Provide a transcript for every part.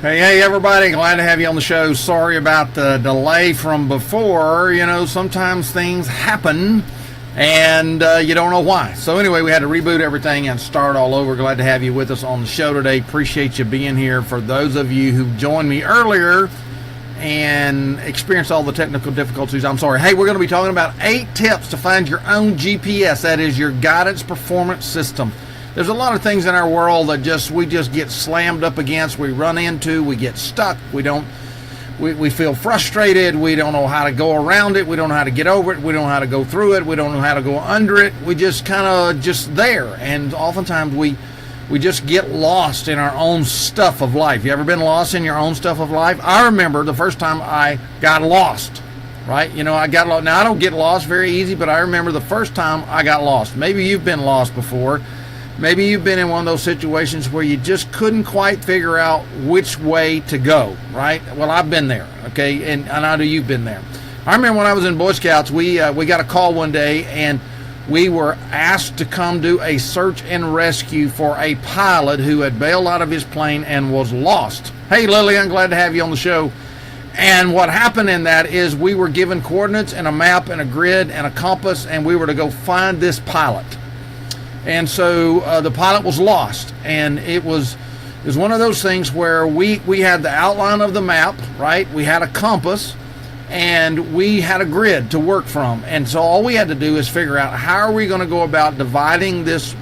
Hey everybody, glad to have you on the show. Sorry about the delay from before. You know, sometimes things happen and you don't know why. So anyway, we had to reboot everything and start all over. Glad to have you with us on the show today. Appreciate you being here. For those of you who joined me earlier and experienced all the technical difficulties, I'm sorry. Hey, we're going to be talking about 8 tips to find your own GPS. That is your guidance performance system. There's a lot of things in our world that we just get slammed up against, we run into, we get stuck, we feel frustrated, we don't know how to go around it, we don't know how to get over it, we don't know how to go through it, we don't know how to go under it, we just kind of just there, and oftentimes we just get lost in our own stuff of life. You ever been lost in your own stuff of life? I remember the first time I got lost, right? You know, I got lost. Now, I don't get lost very easy, but I remember the first time I got lost. Maybe you've been lost before. Maybe you've been in one of those situations where you just couldn't quite figure out which way to go, right? Well, I've been there, okay, and I know you've been there. I remember when I was in Boy Scouts, we got a call one day, and we were asked to come do a search and rescue for a pilot who had bailed out of his plane and was lost. Hey, Lillian, glad to have you on the show. And what happened in that is we were given coordinates and a map and a grid and a compass, and we were to go find this pilot. And so the pilot was lost, and it was one of those things where we had the outline of the map, right? We had a compass, and we had a grid to work from. And so all we had to do is figure out how are we going to go about dividing this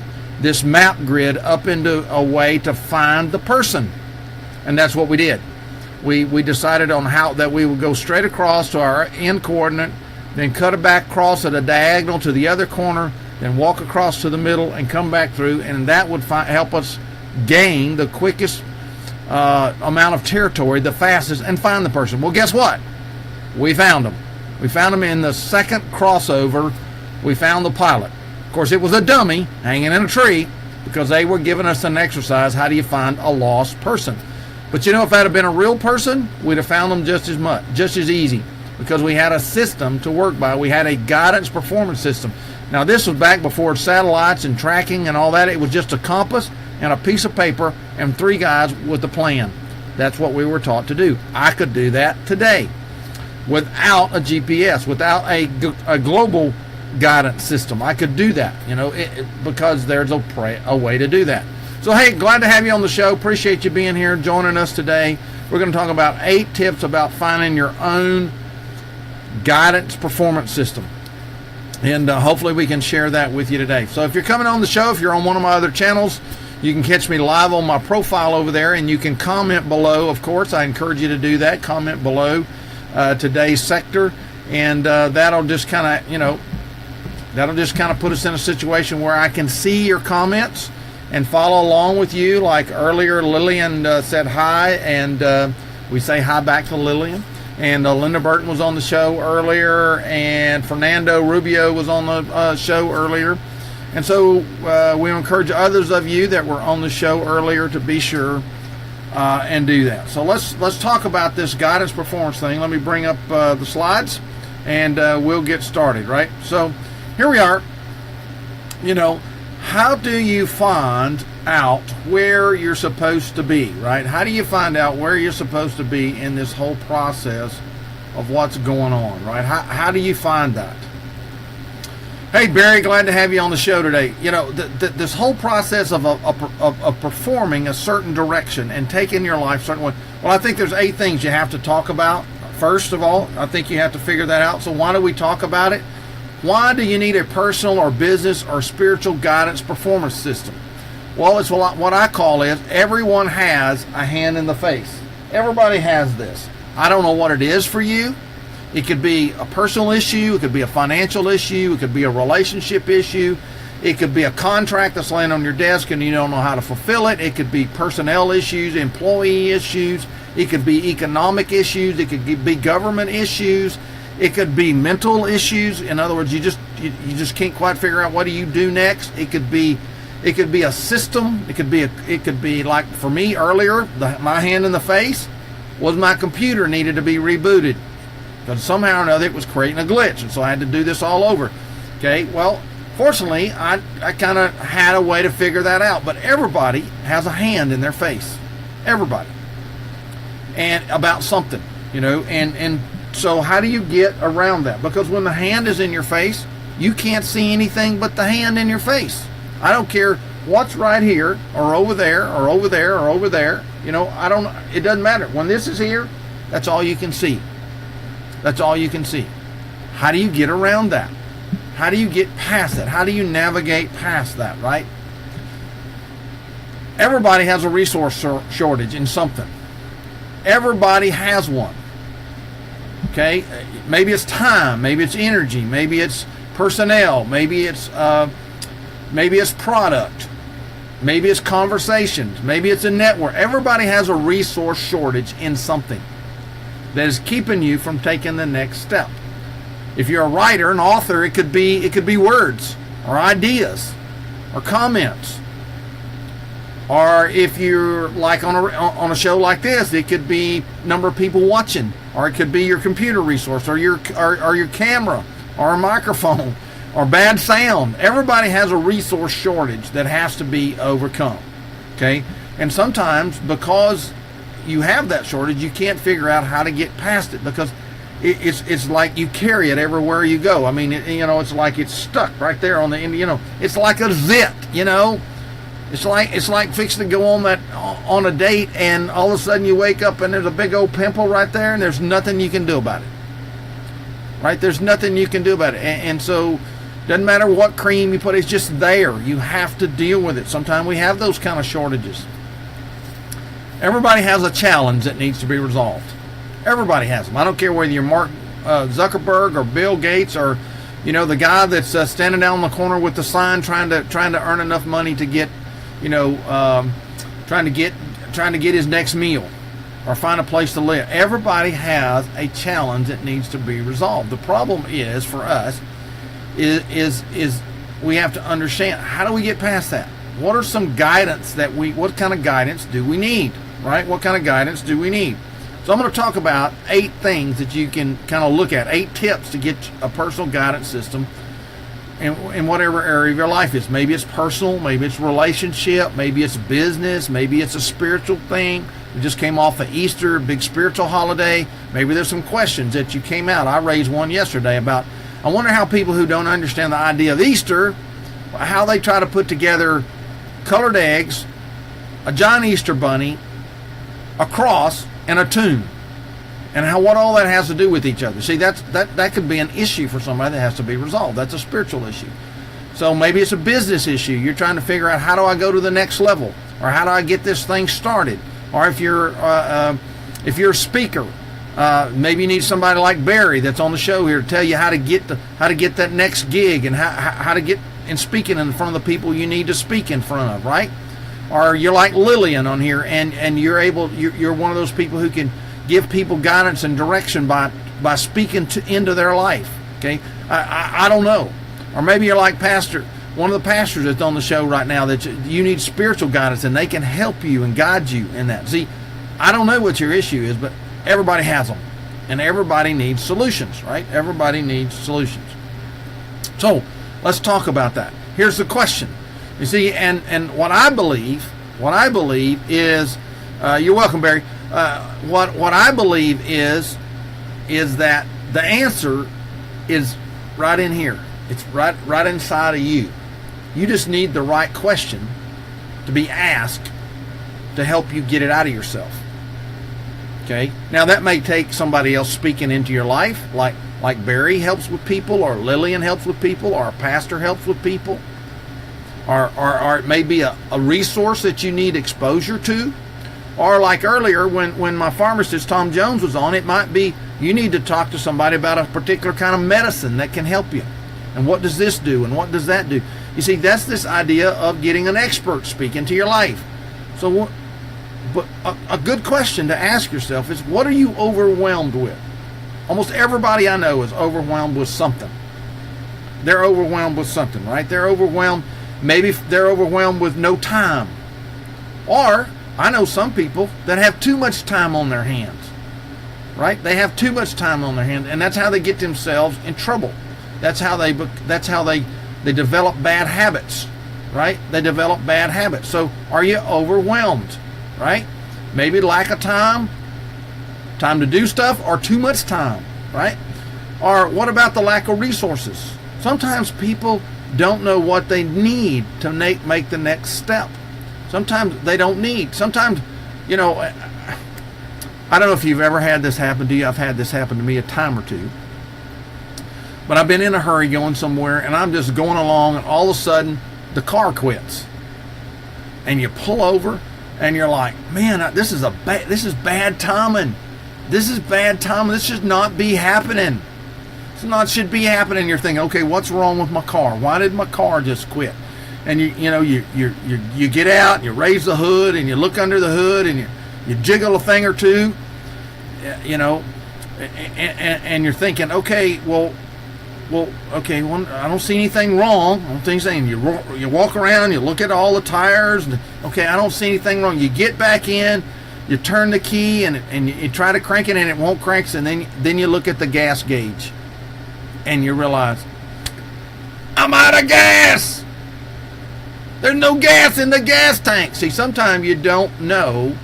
map grid up into a way to find the person. And that's what we did. We decided on how that we would go straight across to our end coordinate, then cut it back across at a diagonal to the other corner, then walk across to the middle and come back through, and that would help us gain the quickest amount of territory, the fastest, and find the person. Well, guess what? We found them. We found them in the second crossover. We found the pilot. Of course, it was a dummy hanging in a tree because they were giving us an exercise, how do you find a lost person? But you know, if that had been a real person, we'd have found them just as easy, because we had a system to work by. We had a guidance performance system. Now, this was back before satellites and tracking and all that. It was just a compass and a piece of paper and 3 guys with a plan. That's what we were taught to do. I could do that today without a GPS, without a global guidance system. I could do that, you know, because there's a way to do that. So, hey, glad to have you on the show. Appreciate you being here, joining us today. We're going to talk about 8 tips about finding your own guidance performance system. And hopefully we can share that with you today. So if you're coming on the show, if you're on one of my other channels, you can catch me live on my profile over there, and you can comment below. Of course, I encourage you to do that. Comment below today's sector, and that'll just kind of, you know, put us in a situation where I can see your comments and follow along with you. Like earlier, Lillian said hi, and we say hi back to Lillian. And Linda Burton was on the show earlier, and Fernando Rubio was on the show earlier. And so we encourage others of you that were on the show earlier to be sure and do that. So let's talk about this guidance performance thing. Let me bring up the slides, and we'll get started, right? So here we are. You know, how do you find out where you're supposed to be, right? How do you find out where you're supposed to be in this whole process of what's going on, right? How do you find that? Hey, Barry, glad to have you on the show today. You know, this whole process of performing a certain direction and taking your life a certain way. Well, I think there's 8 things you have to talk about. First of all, I think you have to figure that out. So why do we talk about it? Why do you need a personal or business or spiritual guidance performance system? Well, it's what I call is everyone has a hand in the face. Everybody has this. I don't know what it is for you. It could be a personal issue. It could be a financial issue. It could be a relationship issue. It could be a contract that's laying on your desk and you don't know how to fulfill it. It could be personnel issues, employee issues. It could be economic issues. It could be government issues. It could be mental issues. In other words, you just can't quite figure out what do you do next. It could be a system. It could be like for me earlier, my hand in the face was my computer needed to be rebooted because somehow or another it was creating a glitch, and so I had to do this all over. Okay, well, fortunately, I kind of had a way to figure that out. But everybody has a hand in their face, everybody, and about something, and so how do you get around that? Because when the hand is in your face, you can't see anything but the hand in your face. I don't care what's right here or over there or over there or over there. It doesn't matter. When this is here, that's all you can see. That's all you can see. How do you get around that? How do you get past that? How do you navigate past that, right? Everybody has a resource shortage in something. Everybody has one. Okay? Maybe it's time, maybe it's energy, maybe it's personnel, maybe it's product, maybe it's conversations, maybe it's a network. Everybody has a resource shortage in something that is keeping you from taking the next step. If you're a writer, an author, it could be words or ideas or comments. Or if you're like on a show like this, it could be number of people watching, or it could be your computer resource, or your camera, or a microphone, or bad sound. Everybody has a resource shortage that has to be overcome. Okay, and sometimes because you have that shortage, you can't figure out how to get past it because it's like you carry it everywhere you go. I mean, it's like it's stuck right there on the end. It's like a zit. It's like fixing to go on a date, and all of a sudden you wake up and there's a big old pimple right there, and there's nothing you can do about it. Right? There's nothing you can do about it, and so doesn't matter what cream you put, it's just there. You have to deal with it. Sometimes we have those kind of shortages. Everybody has a challenge that needs to be resolved. Everybody has them. I don't care whether you're Mark Zuckerberg or Bill Gates or the guy that's standing down on the corner with the sign trying to earn enough money to get trying to get his next meal or find a place to live. Everybody has a challenge that needs to be resolved. The problem is for us is we have to understand, how do we get past that? What are some guidance what kind of guidance do we need, right? What kind of guidance do we need? So I'm going to talk about 8 things that you can kind of look at, 8 tips to get a personal guidance system in whatever area of your life is. Maybe it's personal, maybe it's relationship, maybe it's business, maybe it's a spiritual thing. We just came off of Easter, big spiritual holiday. Maybe there's some questions that you came out. I raised one yesterday about, I wonder how people who don't understand the idea of Easter, how they try to put together colored eggs, a giant Easter bunny, a cross, and a tomb, and what all that has to do with each other. See, that could be an issue for somebody that has to be resolved. That's a spiritual issue. So maybe it's a business issue. You're trying to figure out, how do I go to the next level, or how do I get this thing started? Or if you're a speaker, maybe you need somebody like Barry that's on the show here to tell you how to get that next gig, and how to get in speaking in front of the people you need to speak in front of, right? Or you're like Lillian on here, and you're one of those people who can give people guidance and direction by speaking into their life. Okay, I don't know. Or maybe you're like one of the pastors that's on the show right now, that you need spiritual guidance, and they can help you and guide you in that. See, I don't know what your issue is, but everybody has them, and everybody needs solutions, right? Everybody needs solutions. So let's talk about that. Here's the question. You see, and what I believe is, you're welcome, Barry. What I believe is that the answer is right in here. It's right inside of you. You just need the right question to be asked to help you get it out of yourself. Okay? Now that may take somebody else speaking into your life, like Barry helps with people, or Lillian helps with people, or a pastor helps with people. or it may be a resource that you need exposure to. Or like earlier when my pharmacist Tom Jones was on, it might be you need to talk to somebody about a particular kind of medicine that can help you. And what does this do? And what does that do? You see, that's this idea of getting an expert speak into your life. So, but a good question to ask yourself is, what are you overwhelmed with? Almost everybody I know is overwhelmed with something. They're overwhelmed with something, right? They're overwhelmed. Maybe they're overwhelmed with no time. Or I know some people that have too much time on their hands, right? They have too much time on their hands, and that's how they get themselves in trouble. That's how they develop bad habits, right? They develop bad habits. So are you overwhelmed, right? Maybe lack of time to do stuff, or too much time, right? Or what about the lack of resources? Sometimes people don't know what they need to make the next step. Sometimes they don't need. Sometimes, I don't know if you've ever had this happen to you. I've had this happen to me a time or two. But I've been in a hurry going somewhere, and I'm just going along, and all of a sudden, the car quits. And you pull over, and you're like, man, this is bad timing. This is bad timing. This should not be happening. Should be happening. You're thinking, okay, what's wrong with my car? Why did my car just quit? And you get out, and you raise the hood, and you look under the hood, and you jiggle a thing or two, and you're thinking, okay, I don't see anything wrong. I don't think anything. You walk around, you look at all the tires, and okay, I don't see anything wrong. You get back in, you turn the key, and you try to crank it, and it won't crank. And then you look at the gas gauge, and you realize, I'm out of gas. There's no gas in the gas tank. See, sometimes you don't know.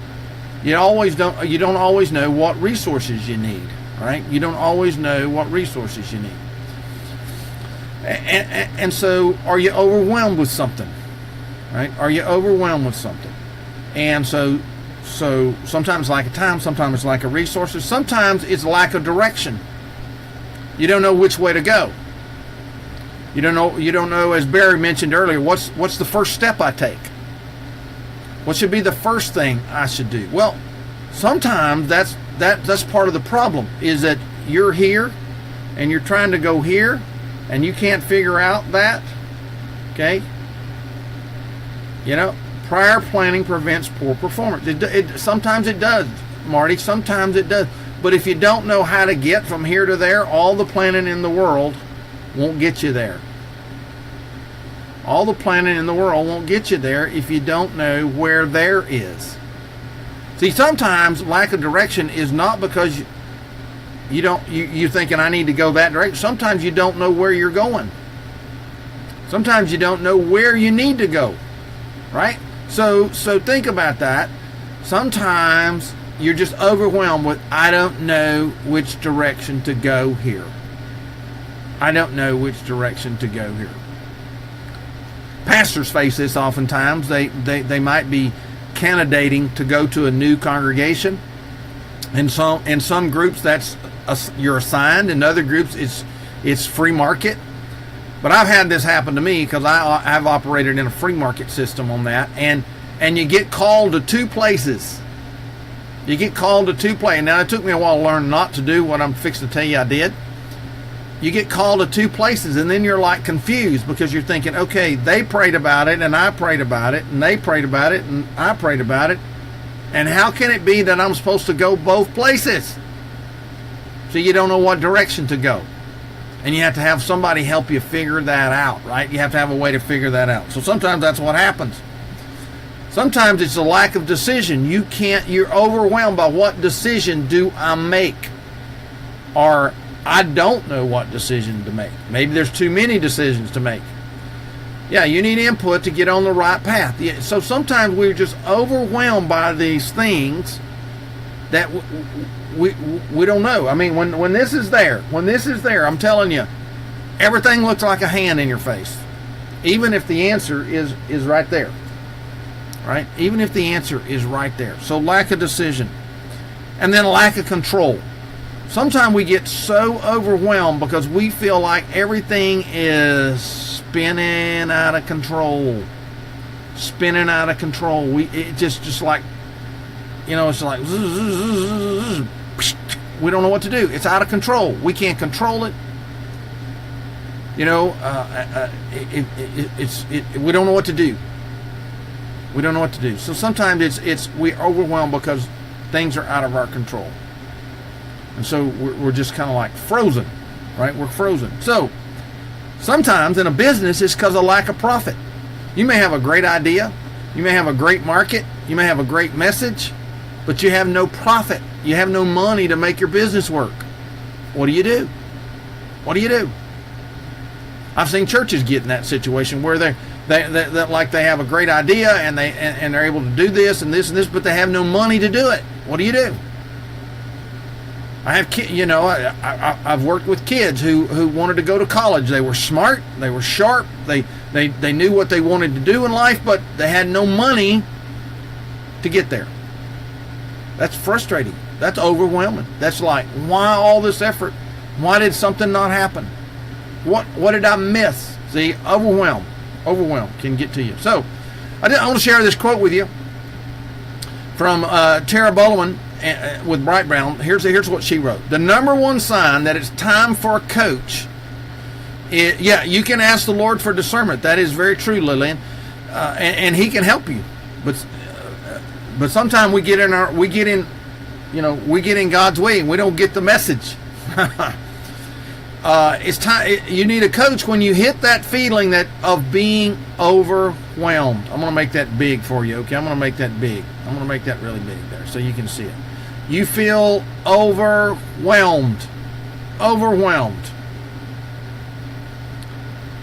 You don't always know what resources you need, right? You don't always know what resources you need. And so, are you overwhelmed with something, right? Are you overwhelmed with something? And so sometimes lack of time, sometimes it's lack of resources, sometimes it's lack of direction. You don't know which way to go. You don't know, as Barry mentioned earlier, what's the first step I take? What should be the first thing I should do? Well, sometimes that's part of the problem, is that you're here and you're trying to go here and you can't figure out that. Okay? Prior planning prevents poor performance. Sometimes it does, Marty. Sometimes it does. But if you don't know how to get from here to there, all the planning in the world won't get you there. All the planning in the world won't get you there if you don't know where there is. See, sometimes lack of direction is not because you're thinking I need to go that direction. Sometimes you don't know where you're going. Sometimes you don't know where you need to go, right? So think about that. Sometimes you're just overwhelmed with, I don't know which direction to go here. I don't know which direction to go here. Pastors face this oftentimes. They might be candidating to go to a new congregation. In some groups you're assigned. In other groups it's free market. But I've had this happen to me because I've operated in a free market system on that. And you get called to two places. You get called to two places. Now, it took me a while to learn not to do what I'm fixing to tell you I did. You get called to two places, and then you're like confused because you're thinking, okay, they prayed about it, and I prayed about it, and they prayed about it, and I prayed about it. And how can it be that I'm supposed to go both places? So you don't know what direction to go. And you have to have somebody help you figure that out, right? You have to have a way to figure that out. So sometimes that's what happens. Sometimes it's a lack of decision. You're overwhelmed by what decision do I make? Or I don't know what decision to make. Maybe there's too many decisions to make. Yeah, you need input to get on the right path. Yeah, so sometimes we're just overwhelmed by these things that we don't know. I mean, when this is there, I'm telling you, everything looks like a hand in your face. Even if the answer is right there. Right? Even if the answer is right there. So lack of decision. And then lack of control. Sometimes we get so overwhelmed because we feel like everything is spinning out of control. Spinning out of control. It just like, it's like, we don't know what to do. It's out of control. We can't control it. We don't know what to do. We don't know what to do. So sometimes we're overwhelmed because things are out of our control. And so we're just kind of like frozen, right? We're frozen. So sometimes in a business, it's because of lack of profit. You may have a great idea. You may have a great market. You may have a great message, but you have no profit. You have no money to make your business work. What do you do? What do you do? I've seen churches get in that situation where they like they have a great idea and they're able to do this and this and this, but they have no money to do it. What do you do? I have I've worked with kids who wanted to go to college. They were smart, they were sharp, they knew what they wanted to do in life, but they had no money to get there. That's frustrating. That's overwhelming. That's like, why all this effort? Why did something not happen? What did I miss? See, overwhelm can get to you. So I want to share this quote with you from Tara Bullman with Bright Brown. Here's what she wrote. The number one sign that it's time for a coach is, you can ask the Lord for discernment. That is very true, Lillian, and He can help you. But sometimes we get in God's way and we don't get the message. It's time. You need a coach when you hit that feeling of being overwhelmed. I'm going to make that big for you, okay? I'm going to make that big. I'm going to make that really big there so you can see it. You feel overwhelmed.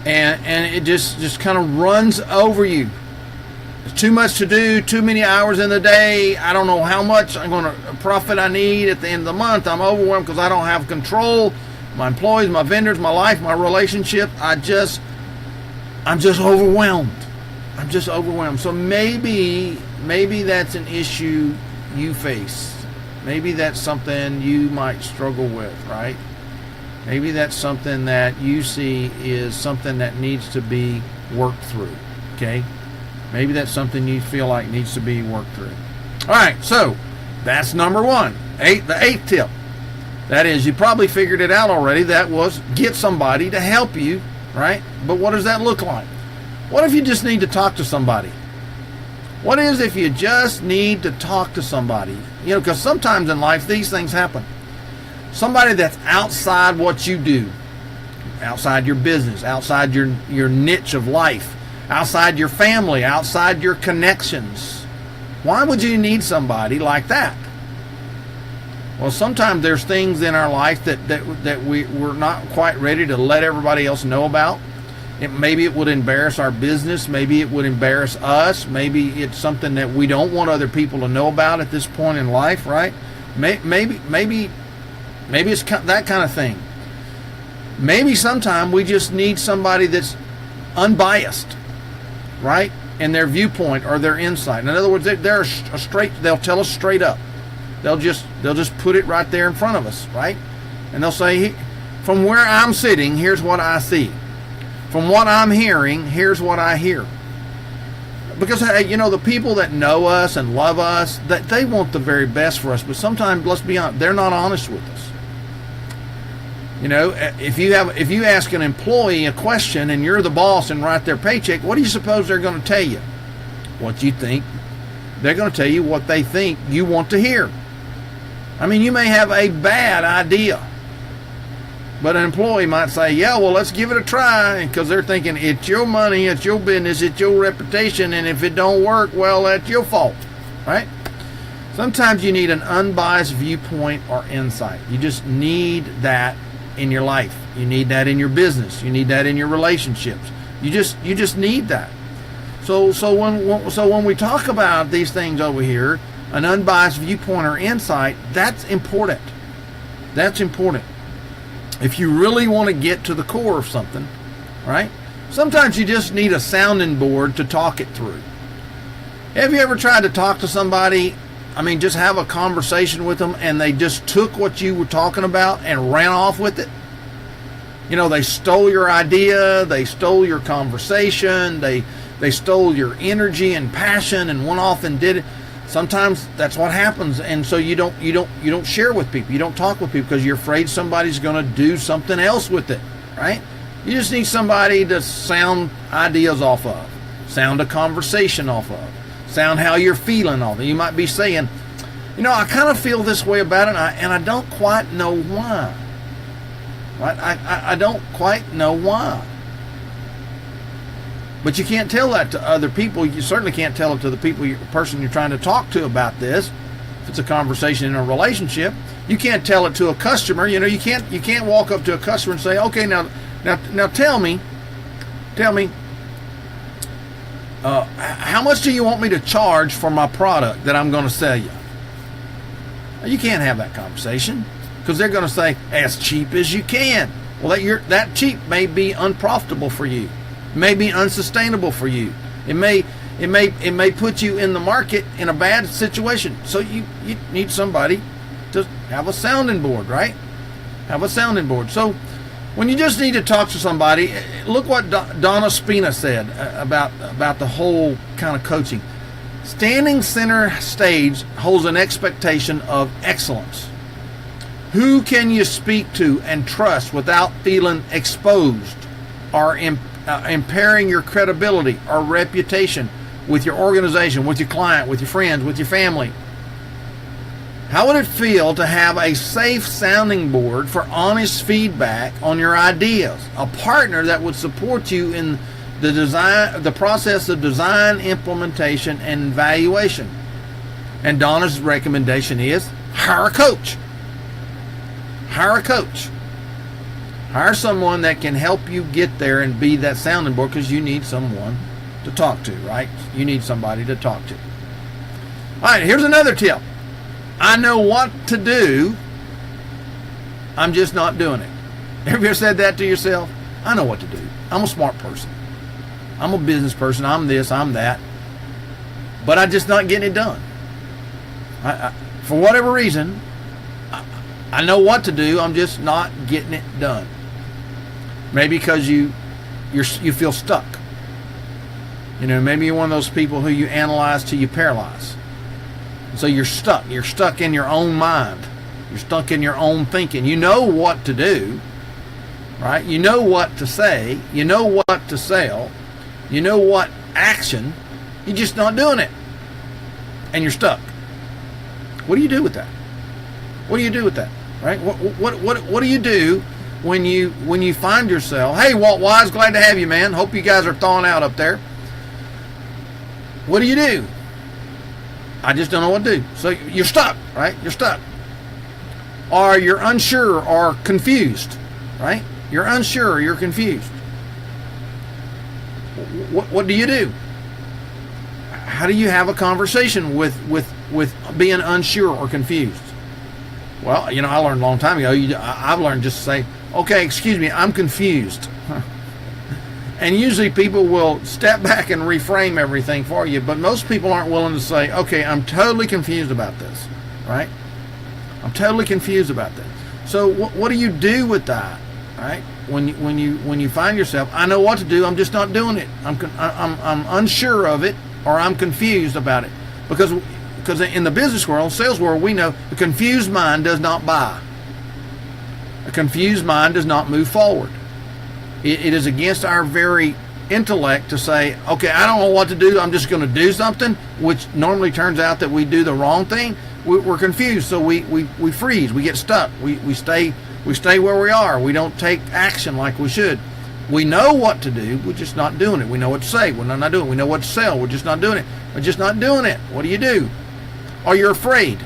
And it just kind of runs over you. There's too much to do, too many hours in the day. I don't know how much profit I need at the end of the month. I'm overwhelmed because I don't have control. My employees, my vendors, my life, my relationship. I'm just overwhelmed. I'm just overwhelmed. So maybe that's an issue you face. Maybe that's something you might struggle with, right? Maybe that's something that you see is something that needs to be worked through, okay? Maybe that's something you feel like needs to be worked through. All right, so that's number one. The eighth tip. That is, you probably figured it out already. That was get somebody to help you, right? But what does that look like? What if you just need to talk to somebody? What is if you just need to talk to somebody? Because sometimes in life these things happen. Somebody that's outside what you do, outside your business, outside your niche of life, outside your family, outside your connections. Why would you need somebody like that? Well, sometimes there's things in our life that we're not quite ready to let everybody else know about. Maybe it would embarrass our business. Maybe it would embarrass us. Maybe it's something that we don't want other people to know about at this point in life, right? Maybe it's that kind of thing. Maybe sometime we just need somebody that's unbiased, right, in their viewpoint or their insight. In other words, they'll tell us straight up. They'll just put it right there in front of us, right? And they'll say, from where I'm sitting, here's what I see. From what I'm hearing, here's what I hear. Because, the people that know us and love us, that they want the very best for us. But sometimes, let's be honest, they're not honest with us. If you ask an employee a question and you're the boss and write their paycheck, what do you suppose they're going to tell you? What you think? They're going to tell you what they think you want to hear. I mean, you may have a bad idea, but an employee might say, yeah, well, let's give it a try, because they're thinking it's your money, it's your business, it's your reputation, and if it don't work, well, that's your fault, right? Sometimes you need an unbiased viewpoint or insight. You just need that in your life. You need that in your business. You need that in your relationships. You just need that. So when we talk about these things over here, an unbiased viewpoint or insight, that's important. That's important. If you really want to get to the core of something, right? Sometimes you just need a sounding board to talk it through. Have you ever tried to talk to somebody, just have a conversation with them, and they just took what you were talking about and ran off with it? They stole your idea, they stole your conversation, they stole your energy and passion and went off and did it. Sometimes that's what happens, and so you don't share with people, you don't talk with people because you're afraid somebody's going to do something else with it, right? You just need somebody to sound ideas off of, sound a conversation off of, sound how you're feeling off of. You might be saying, I kind of feel this way about it, and I don't quite know why. Right? I don't quite know why. But you can't tell that to other people. You certainly can't tell it to the person you're trying to talk to about this. If it's a conversation in a relationship, you can't tell it to a customer. You can't walk up to a customer and say, okay, now tell me, how much do you want me to charge for my product that I'm going to sell you? You can't have that conversation because they're going to say as cheap as you can. Well, that cheap may be unprofitable for you. It may be unsustainable for you. It may put you in the market in a bad situation. So you need somebody to have a sounding board, right? Have a sounding board. So when you just need to talk to somebody, look what Donna Spina said about the whole kind of coaching. Standing center stage holds an expectation of excellence. Who can you speak to and trust without feeling exposed or impairing your credibility or reputation with your organization, with your client, with your friends, with your family? How would it feel to have a safe sounding board for honest feedback on your ideas? A partner that would support you in the process of design, implementation, and evaluation. And Donna's recommendation is hire a coach. Hire a coach. Hire someone that can help you get there and be that sounding board, because you need someone to talk to, right? You need somebody to talk to. All right, here's another tip. I know what to do, I'm just not doing it. Have you ever said that to yourself? I know what to do. I'm a smart person. I'm a business person. I'm this, I'm that. But I'm just not getting it done. For whatever reason, I know what to do. I'm just not getting it done. Maybe because you feel stuck. Maybe you're one of those people who you analyze till you paralyze. So you're stuck. You're stuck in your own mind. You're stuck in your own thinking. You know what to do, right? You know what to say. You know what to sell. You know what action. You're just not doing it. And you're stuck. What do you do with that? What do you do with that? Right? What do you do when you find yourself, hey, Walt Wise, glad to have you, man. Hope you guys are thawing out up there. What do you do? I just don't know what to do. So you're stuck, right? You're stuck. Or you're unsure or confused, right? You're unsure or you're confused. What do you do? How do you have a conversation with being unsure or confused? Well, I learned a long time ago. I've learned just to say, okay, excuse me, I'm confused. And usually people will step back and reframe everything for you, but most people aren't willing to say, okay, I'm totally confused about this, right? I'm totally confused about this. So what do you do with that, right? When you find yourself, I know what to do, I'm just not doing it. I'm unsure of it, or I'm confused about it, because in the business world, sales world, we know a confused mind does not buy. A confused mind does not move forward. It is against our very intellect to say, okay, I don't know what to do, I'm just going to do something, which normally turns out that we do the wrong thing. We're confused, so we freeze, we get stuck, we stay where we are, we don't take action like we should. We know what to do, we're just not doing it. We know what to say, we're not doing it. We know what to sell, we're just not doing it. We're just not doing it. What do? Or you're afraid.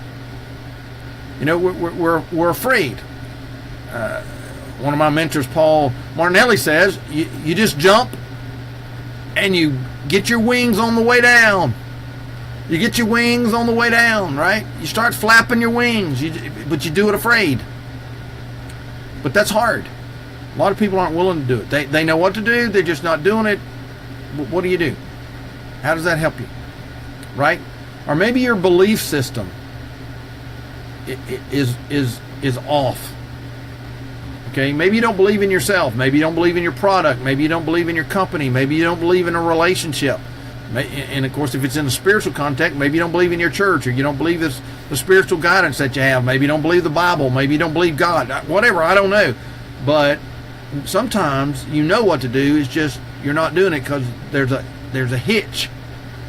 We're afraid. One of my mentors, Paul Martinelli, says you just jump and you get your wings on the way down. You get your wings on the way down, right? You start flapping your wings, but you do it afraid. But that's hard. A lot of people aren't willing to do it. They know what to do, they're just not doing it. What do you do? How does that help you? Right? Or maybe your belief system is off. Okay, maybe you don't believe in yourself. Maybe you don't believe in your product. Maybe you don't believe in your company. Maybe you don't believe in a relationship. And of course, if it's in a spiritual context, maybe you don't believe in your church, or you don't believe the spiritual guidance that you have. Maybe you don't believe the Bible. Maybe you don't believe God. Whatever, I don't know. But sometimes you know what to do. It's just you're not doing it because there's a hitch.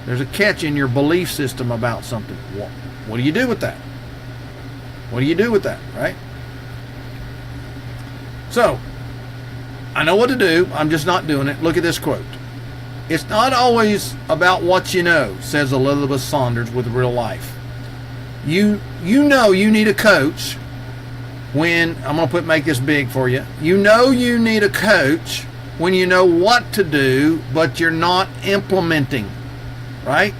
There's a catch in your belief system about something. What do you do with that? What do you do with that, right? So, I know what to do. I'm just not doing it. Look at this quote. It's not always about what you know, says Elizabeth Saunders with Real Life. You know you need a coach when, I'm going to make this big for you. You know you need a coach when you know what to do, but you're not implementing, right?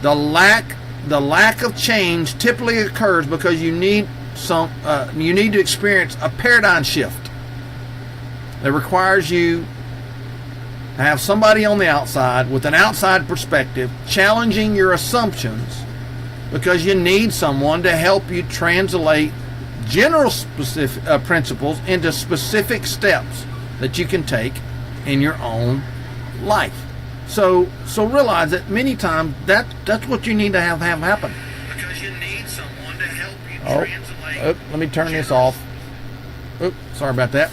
The lack of change typically occurs because you need to experience a paradigm shift that requires you to have somebody on the outside with an outside perspective challenging your assumptions, because you need someone to help you translate general specific principles into specific steps that you can take in your own life. So realize that many times that's what you need to have happen. Because you need someone to help you translate. Let me turn this off. Sorry about that.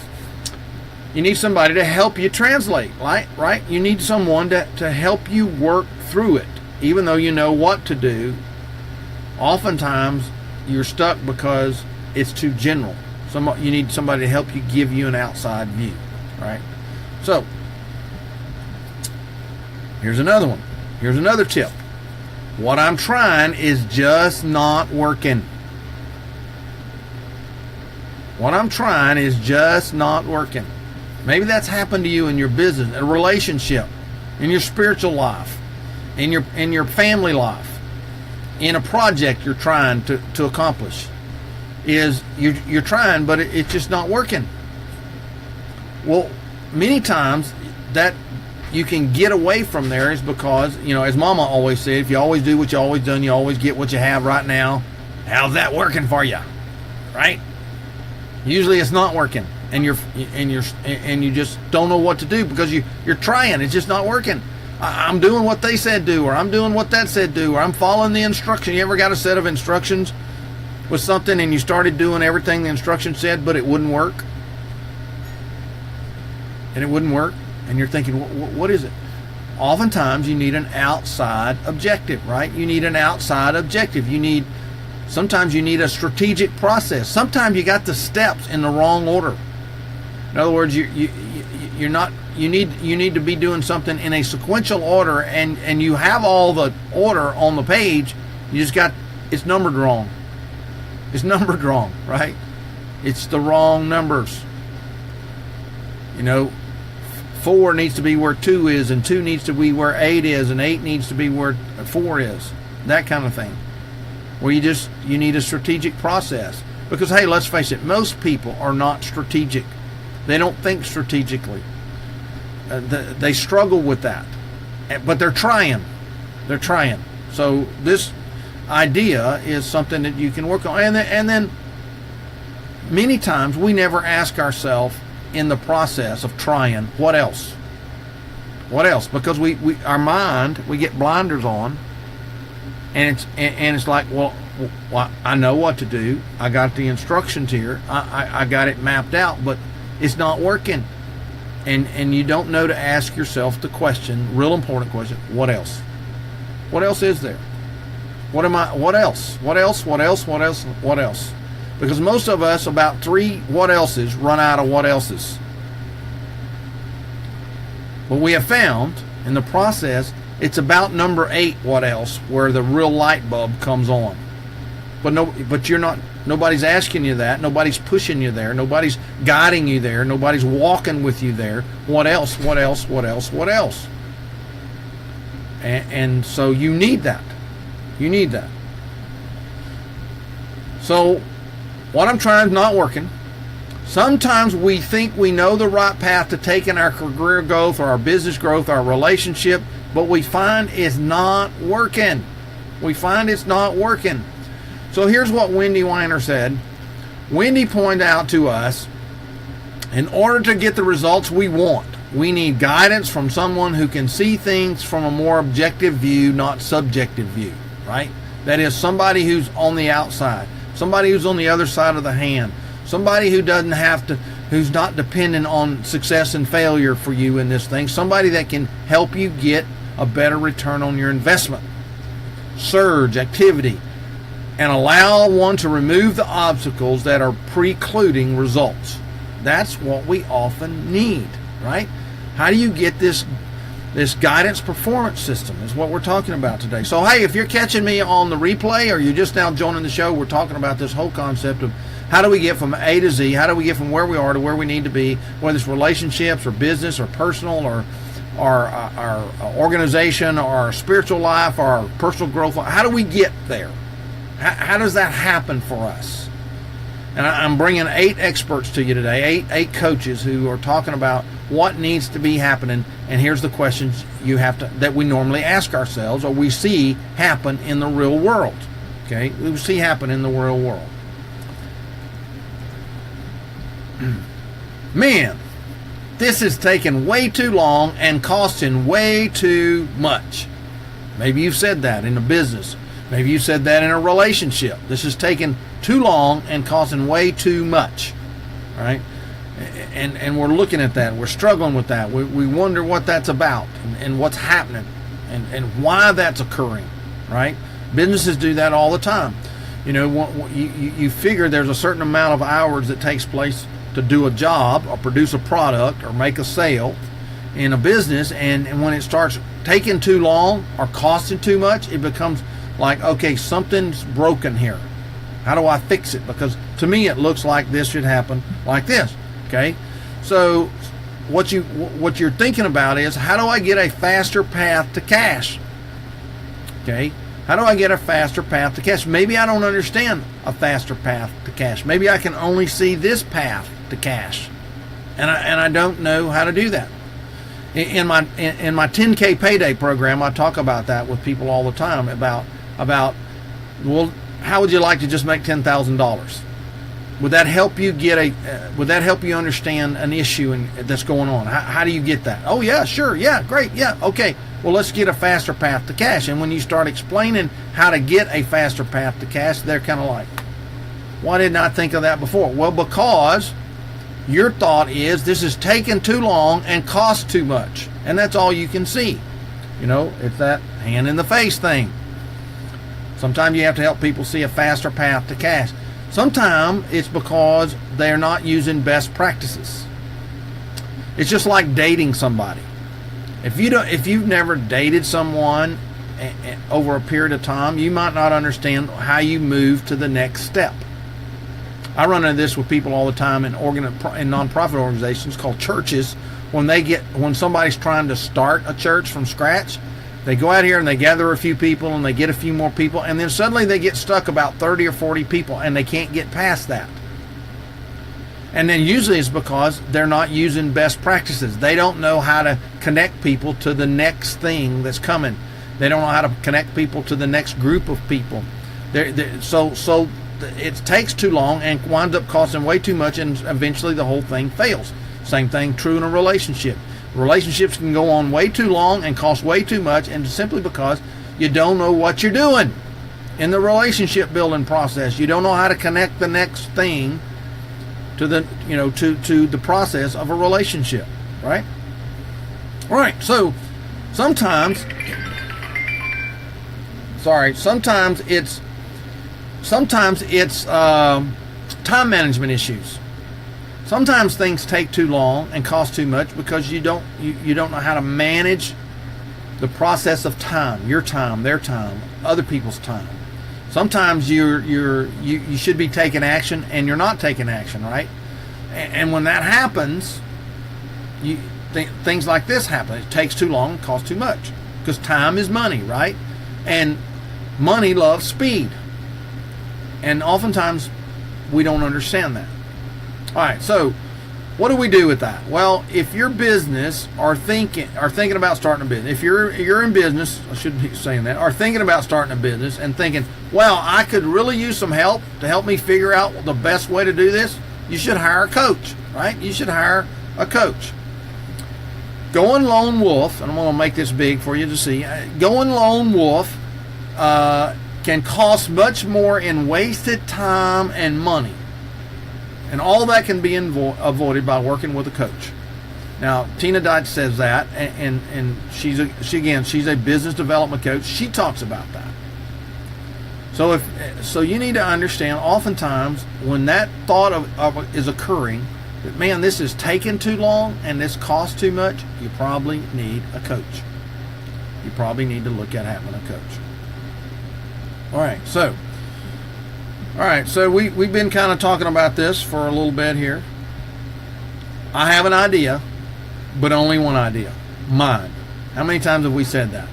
You need somebody to help you translate, right? You need someone to help you work through it. Even though you know what to do, oftentimes you're stuck because it's too general. You need somebody to help you, give you an outside view, right? So, here's another one. Here's another tip. What I'm trying is just not working. What I'm trying is just not working. Maybe that's happened to you in your business, a relationship, in your spiritual life, in your family life, in a project you're trying to accomplish. You're trying, but it's just not working. Well, many times that you can get away from there is because, as Mama always said, if you always do what you always done, you always get what you have right now. How's that working for you? Right? Usually it's not working, and you just don't know what to do because you're trying. It's just not working. I'm doing what they said do, or I'm doing what that said do, or I'm following the instruction. You ever got a set of instructions with something and you started doing everything the instruction said, but it wouldn't work? And it wouldn't work, and you're thinking, what is it? Oftentimes you need an outside objective, right? You need an outside objective. Sometimes you need a strategic process. Sometimes you got the steps in the wrong order. In other words, you need to be doing something in a sequential order, and you have all the order on the page. It's numbered wrong. It's numbered wrong, right? It's the wrong numbers. 4 needs to be where 2 is, and 2 needs to be where 8 is, and 8 needs to be where 4 is. That kind of thing. Where you need a strategic process. Because, hey, let's face it, most people are not strategic. They don't think strategically. They struggle with that. But they're trying. They're trying. So this idea is something that you can work on. And then many times we never ask ourselves in the process of trying, what else? What else? Because our mind, we get blinders on, and it's like, well, I know what to do. I got the instructions here. I got it mapped out, but it's not working. And you don't know to ask yourself the question, real important question, what else? What else is there? What else? What else? What else? What else? What else? Because most of us, about 3 what else's, run out of what else's. But we have found in the process, it's about number 8 what else, where the real light bulb comes on. But nobody's asking you that. Nobody's pushing you there. Nobody's guiding you there. Nobody's walking with you there. What else? What else? What else? What else? And so you need that. You need that. So what I'm trying is not working. Sometimes we think we know the right path to take in our career growth or our business growth, our relationship, but we find it's not working. We find it's not working. So here's what Wendy Weiner said. Wendy pointed out to us In order to get the results we want, we need guidance from someone who can see things from a more objective view, not subjective view, right? That is, somebody who's on the outside, somebody who's on the other side of the hand, somebody who doesn't have to, who's not dependent on success and failure for you in this thing, somebody that can help you get a better return on your investment. Surge activity and allow one to remove the obstacles that are precluding results. That's what we often need, right? How do you get this guidance performance system is what we're talking about today. So, hey, if you're catching me on the replay or you're just now joining the show, we're talking about this whole concept of how do we get from A to Z, how do we get from where we are to where we need to be, whether it's relationships or business or personal or our organization or our spiritual life or our personal growth. How do we get there? How does that happen for us? And I'm bringing 8 experts to you today, eight coaches who are talking about what needs to be happening. And here's the questions you have to, that we normally ask ourselves or we see happen in the real world. Okay, we see happen in the real world. Man, this is taking way too long and costing way too much. Maybe you've said that in a business. Maybe you said that in a relationship. This is taking too long and costing way too much, right? And we're looking at that. We're struggling with that. We wonder what that's about and what's happening and why that's occurring, right? Businesses do that all the time. You know, you figure there's a certain amount of hours that takes place to do a job or produce a product or make a sale in a business, and when it starts taking too long or costing too much, it becomes like, okay, something's broken here. How do I fix it? Because to me, it looks like this should happen like this. Okay, so what you're thinking about is, how do I get a faster path to cash? Okay, how do I get a faster path to cash? Maybe I don't understand a faster path to cash. Maybe I can only see this path to cash, and I don't know how to do that. In my 10K payday program, I talk about that with people all the time about well, how would you like to just make $10,000? Would that help you would that help you understand an issue that's going on? How do you get that? Oh yeah, sure, yeah, great, yeah, okay. Well, let's get a faster path to cash. And when you start explaining how to get a faster path to cash, they're kind of like, why didn't I think of that before? Well, because your thought is this is taking too long and costs too much, and that's all you can see. You know, it's that hand in the face thing. Sometimes you have to help people see a faster path to cash. Sometimes it's because they're not using best practices. It's just like dating somebody. If you've never dated someone over a period of time, you might not understand how you move to the next step. I run into this with people all the time in nonprofit organizations called churches. When somebody's trying to start a church from scratch, they go out here and they gather a few people and they get a few more people, and then suddenly they get stuck about 30 or 40 people and they can't get past that. And then usually it's because they're not using best practices. They don't know how to connect people to the next thing that's coming. They don't know how to connect people to the next group of people. So it takes too long and winds up costing way too much, and eventually the whole thing fails. Same thing true in a relationship. Relationships can go on way too long and cost way too much, and simply because you don't know what you're doing in the relationship building process. You don't know how to connect the next thing to the to the process of a relationship, right? Right. So sometimes it's time management issues. Sometimes things take too long and cost too much because you don't know how to manage the process of time, your time, their time, other people's time. Sometimes you should be taking action and you're not taking action, right? And when that happens, things like this happen. It takes too long and costs too much because time is money, right? And money loves speed. And oftentimes we don't understand that. All right, so what do we do with that? Well, if your business are thinking about starting a business, if you're in business, I shouldn't be saying that, are thinking about starting a business and thinking, well, I could really use some help to help me figure out the best way to do this. you should hire a coach, right? You should hire a coach. Going lone wolf, and I'm going to make this big for you to see. Going lone wolf can cost much more in wasted time and money. And all that can be avoided by working with a coach. Now, Tina Deitch says that, and she's a business development coach. She talks about that. So you need to understand, oftentimes when that thought is occurring, that man, this is taking too long and this costs too much, you probably need a coach. You probably need to look at having a coach. All right, so we've been kind of talking about this for a little bit here. I have an idea, but only one idea, mine. How many times have we said that?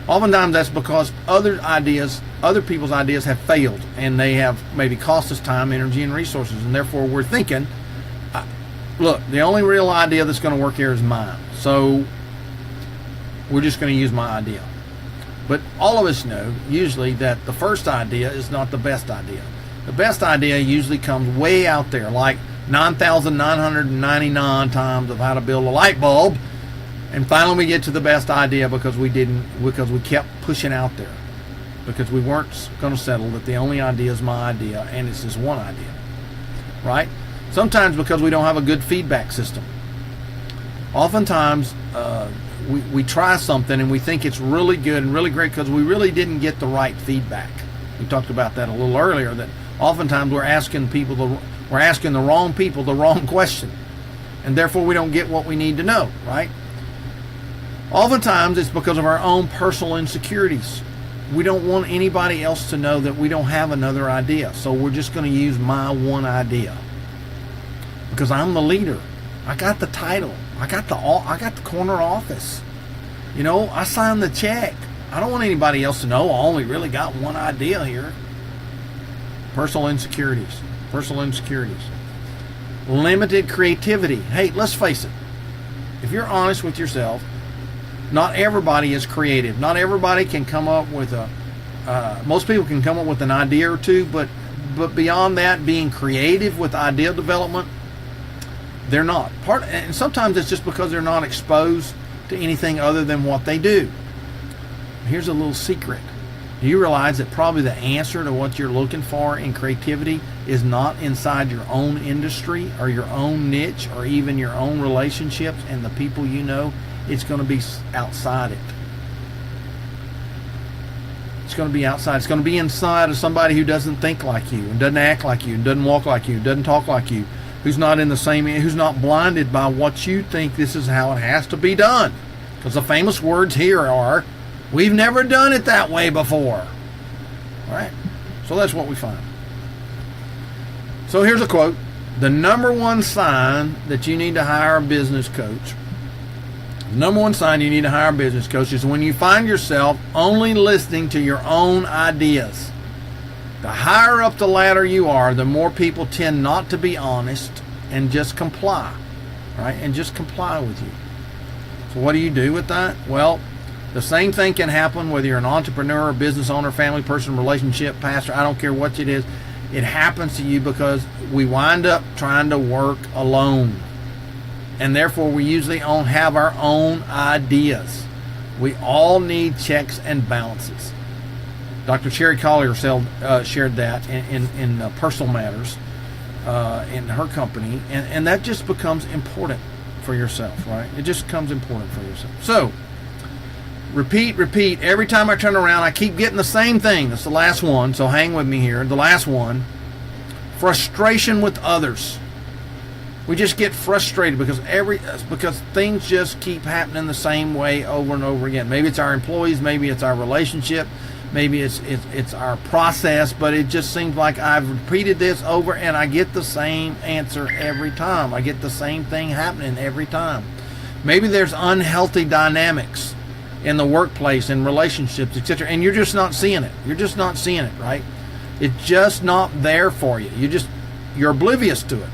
Oftentimes that's because other people's ideas have failed, and they have maybe cost us time, energy, and resources, and therefore we're thinking, look, the only real idea that's going to work here is mine, so we're just going to use my idea. But all of us know usually that the first idea is not the best idea. The best idea usually comes way out there, like 9,999 times of how to build a light bulb, and finally we get to the best idea because we kept pushing out there, because we weren't going to settle that the only idea is my idea and it's just one idea, right? Sometimes because we don't have a good feedback system. Oftentimes we try something and we think it's really good and really great because we really didn't get the right feedback. We talked about that a little earlier, that oftentimes we're asking the wrong people the wrong question, and therefore we don't get what we need to know, right? Oftentimes it's because of our own personal insecurities. We don't want anybody else to know that we don't have another idea, so we're just going to use my one idea because I'm the leader. I got the title. I got the corner office. You know, I signed the check. I don't want anybody else to know I only really got one idea here. Personal insecurities. Limited creativity. Hey, let's face it. If you're honest with yourself, not everybody is creative. Not everybody can come up with most people can come up with an idea or two, but beyond that, being creative with idea development, they're not. And sometimes it's just because they're not exposed to anything other than what they do. Here's a little secret. Do you realize that probably the answer to what you're looking for in creativity is not inside your own industry or your own niche or even your own relationships and the people you know? It's going to be outside it. It's going to be outside. It's going to be inside of somebody who doesn't think like you and doesn't act like you and doesn't walk like you and doesn't talk like you, who's not blinded by what you think this is how it has to be done. Because the famous words here are, we've never done it that way before. All right? So that's what we find. So here's a quote. The number one sign that you need to hire a business coach, is when you find yourself only listening to your own ideas. The higher up the ladder you are, the more people tend not to be honest and just comply, right? And just comply with you. So what do you do with that? Well, the same thing can happen whether you're an entrepreneur, business owner, family person, relationship, pastor, I don't care what it is. It happens to you because we wind up trying to work alone. And therefore we usually don't have our own ideas. We all need checks and balances. Dr. Sherry Collier shared that in Personal Matters in her company, and that just becomes important for yourself, right? It just becomes important for yourself. So, repeat. Every time I turn around, I keep getting the same thing. That's the last one, so hang with me here. The last one, frustration with others. We just get frustrated because things just keep happening the same way over and over again. Maybe it's our employees, maybe it's our relationship, maybe it's our process, but it just seems like I've repeated this over and I get the same answer every time. I get the same thing happening every time. Maybe there's unhealthy dynamics in the workplace, in relationships, etc., and you're just not seeing it. You're just not seeing it, right? It's just not there for you. You're oblivious to it.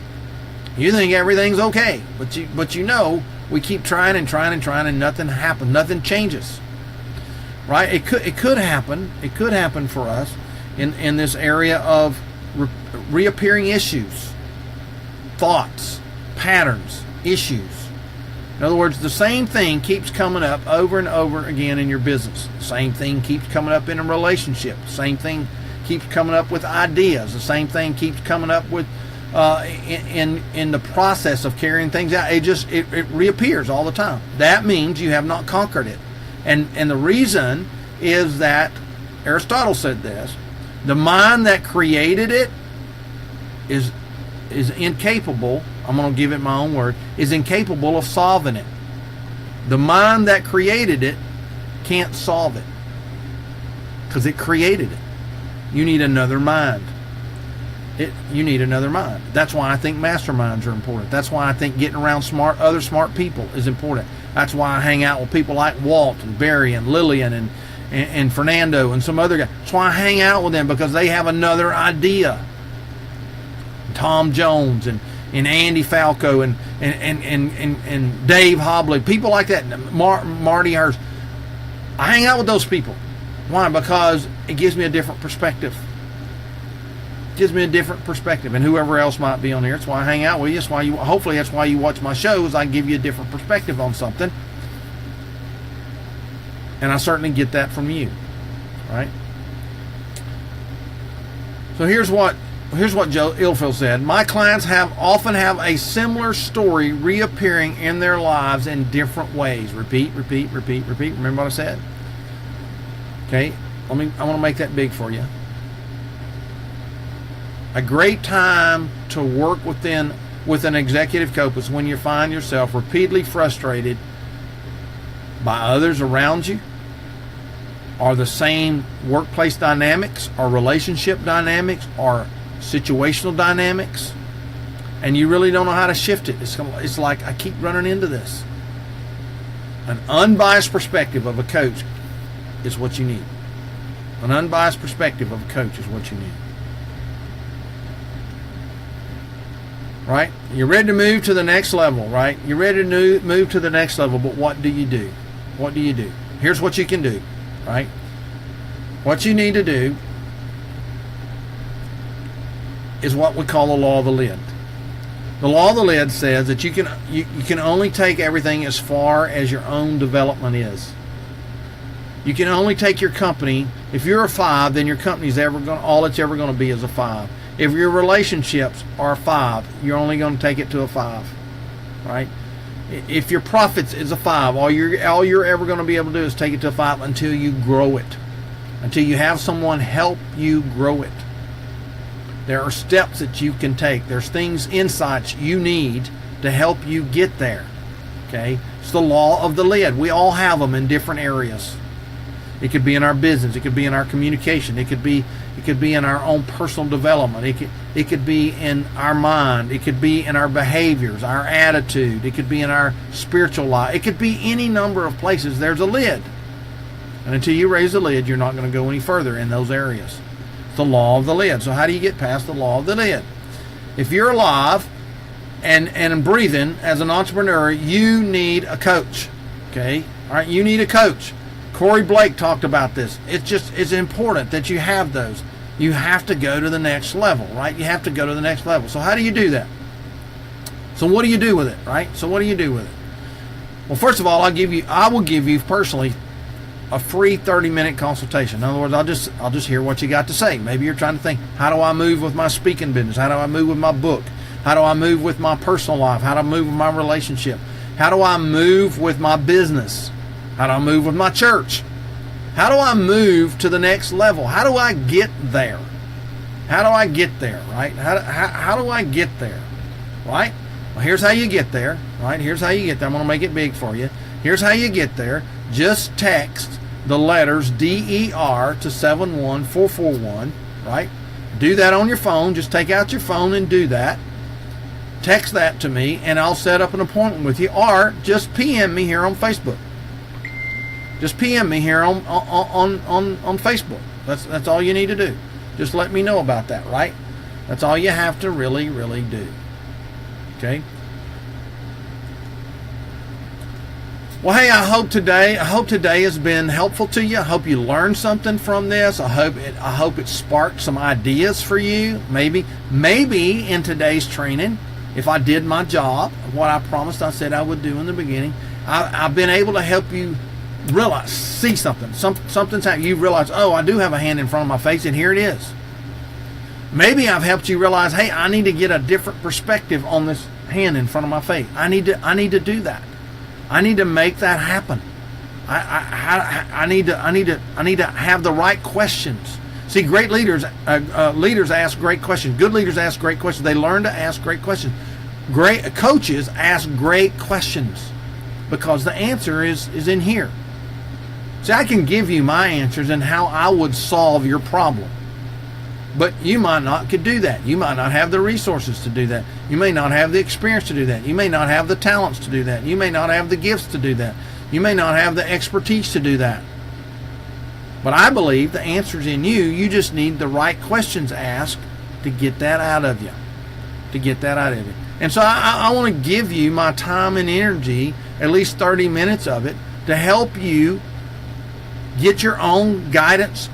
You think everything's okay, but you know we keep trying and nothing happens. Nothing changes, right? It could happen. It could happen for us in this area of reappearing issues. thoughts, patterns, issues. In other words, the same thing keeps coming up over and over again in your business. The same thing keeps coming up in a relationship. The same thing keeps coming up with ideas. The same thing keeps coming up with in the process of carrying things out. It reappears all the time. That means you have not conquered it. And the reason is that Aristotle said this: the mind that created it is incapable. I'm going to give it my own word, is incapable of solving it. The mind that created it can't solve it because it created it. You need another mind. You need another mind. That's why I think masterminds are important. That's why I think getting around other smart people is important. That's why I hang out with people like Walt and Barry and Lillian and Fernando and some other guys. That's why I hang out with them, because they have another idea. Tom Jones and Andy Falco and Dave Hobley, people like that, Marty Hurst. I hang out with those people. Why? Because it gives me a different perspective. It gives me a different perspective, and whoever else might be on here. That's why I hang out with you. That's why hopefully that's why you watch my shows. I give you a different perspective on something, and I certainly get that from you, right? So here's what Joe Ilfield said: my clients often have a similar story reappearing in their lives in different ways. Repeat. Remember what I said? Okay, I want to make that big for you. A great time to work with an executive coach is when you find yourself repeatedly frustrated by others around you, or the same workplace dynamics, or relationship dynamics, or situational dynamics, and you really don't know how to shift it. It's like, I keep running into this. An unbiased perspective of a coach is what you need. An unbiased perspective of a coach is what you need. Right? You're ready to move to the next level, right? You're ready to move to the next level, but what do you do? What do you do? Here's what you can do, right? What you need to do is what we call the law of the lid. The law of the lid says that you can only take everything as far as your own development is. You can only take your company. If you're a 5, then your company's all it's ever going to be is a 5. If your relationships are a 5, you're only going to take it to a 5, right? If your profits is a 5, all you're ever going to be able to do is take it to a 5 until you grow it, until you have someone help you grow it. There are steps that you can take. There's things, insights you need to help you get there. Okay? It's the law of the lid. We all have them in different areas. It could be in our business. It could be in our communication. It could be in our own personal development. It could be in our mind. It could be in our behaviors, our attitude. It could be in our spiritual life. It could be any number of places. There's a lid. And until you raise the lid, you're not going to go any further in those areas. It's the law of the lid. So how do you get past the law of the lid? If you're alive and breathing as an entrepreneur, you need a coach. Okay? All right, you need a coach. Corey Blake talked about this. It's important that you have those. You have to go to the next level, right? You have to go to the next level. So how do you do that? So what do you do with it, right? So what do you do with it? Well, first of all, I will give you personally a free 30-minute consultation. In other words, I'll just hear what you got to say. Maybe you're trying to think, how do I move with my speaking business? How do I move with my book? How do I move with my personal life? How do I move with my relationship? How do I move with my business? How do I move with my church? How do I move to the next level? How do I get there? How do I get there, right? How do I get there, right? Well, here's how you get there, right? Here's how you get there. I'm going to make it big for you. Here's how you get there. Just text the letters DER to 71441, right? Do that on your phone. Just take out your phone and do that. Text that to me, and I'll set up an appointment with you, or just PM me here on Facebook. Just PM me here on Facebook. That's all you need to do. Just let me know about that, right? That's all you have to really do. Okay? Well, hey, I hope today has been helpful to you. I hope you learned something from this. I hope it sparked some ideas for you. Maybe in today's training, if I did my job, what I promised I said I would do in the beginning, I've been able to help you realize, see something. Something's happening. You realize, oh, I do have a hand in front of my face, and here it is. Maybe I've helped you realize, hey, I need to get a different perspective on this hand in front of my face. I need to do that. I need to make that happen. I need to have the right questions. See, great leaders ask great questions. Good leaders ask great questions. They learn to ask great questions. Great coaches ask great questions because the answer is in here. See, I can give you my answers and how I would solve your problem. But you might not could do that. You might not have the resources to do that. You may not have the experience to do that. You may not have the talents to do that. You may not have the gifts to do that. You may not have the expertise to do that. But I believe the answer's in you. You just need the right questions asked to get that out of you. To get that out of you. And so I want to give you my time and energy, at least 30 minutes of it, to help you get your own guidance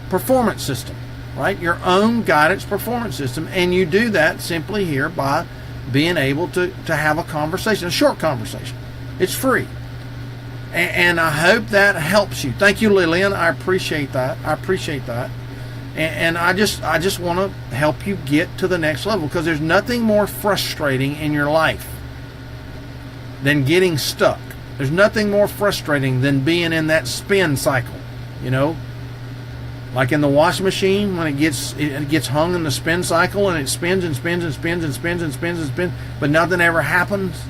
performance system. Right? Your own guidance performance system. And you do that simply here by being able to have a conversation, a short conversation. It's free. And I hope that helps you. Thank you, Lillian. I appreciate that. And I just want to help you get to the next level, because there's nothing more frustrating in your life than getting stuck. There's nothing more frustrating than being in that spin cycle, you know? Like in the washing machine, when it gets hung in the spin cycle and it spins and spins and spins and spins and spins and spins, but nothing ever happens.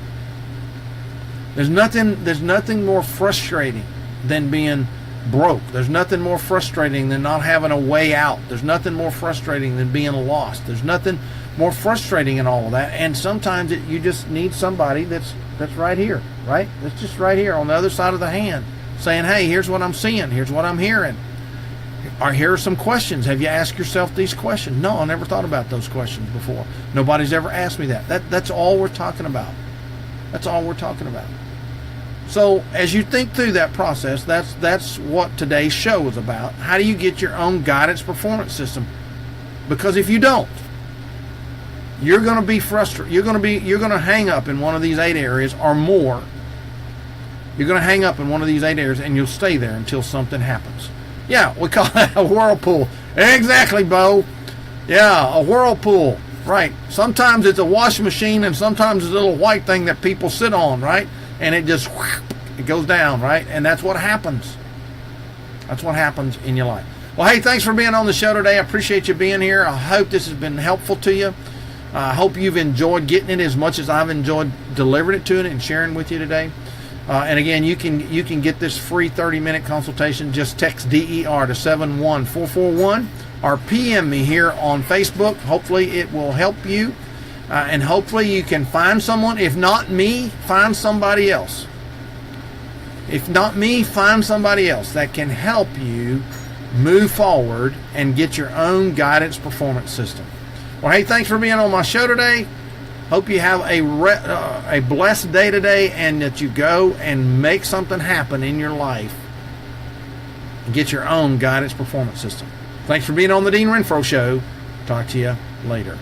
There's nothing more frustrating than being broke. There's nothing more frustrating than not having a way out. There's nothing more frustrating than being lost. There's nothing more frustrating in all of that. And sometimes you just need somebody that's right here, right? That's just right here on the other side of the hand, saying, hey, here's what I'm seeing. Here's what I'm hearing. Or here are some questions. Have you asked yourself these questions? No, I never thought about those questions before. Nobody's ever asked me that. That's all we're talking about. That's all we're talking about. So as you think through that process, that's what today's show is about. How do you get your own guidance performance system? Because if you don't, you're going to be frustrated. You're going to hang up in one of these 8 areas or more. You're going to hang up in one of these 8 areas, and you'll stay there until something happens. Yeah, we call that a whirlpool. Exactly, Bo. Yeah, a whirlpool. Right. Sometimes it's a washing machine, and sometimes it's a little white thing that people sit on, right? And it just, it goes down, right? And that's what happens. That's what happens in your life. Well, hey, thanks for being on the show today. I appreciate you being here. I hope this has been helpful to you. I hope you've enjoyed getting it as much as I've enjoyed delivering it to you and sharing with you today. And again, you can get this free 30-minute consultation. Just text DER to 71441 or PM me here on Facebook. Hopefully it will help you. And hopefully you can find someone. If not me, find somebody else. If not me, find somebody else that can help you move forward and get your own guidance performance system. Well, hey, thanks for being on my show today. Hope you have a blessed day today, and that you go and make something happen in your life and get your own guidance performance system. Thanks for being on the Dean Renfro Show. Talk to you later.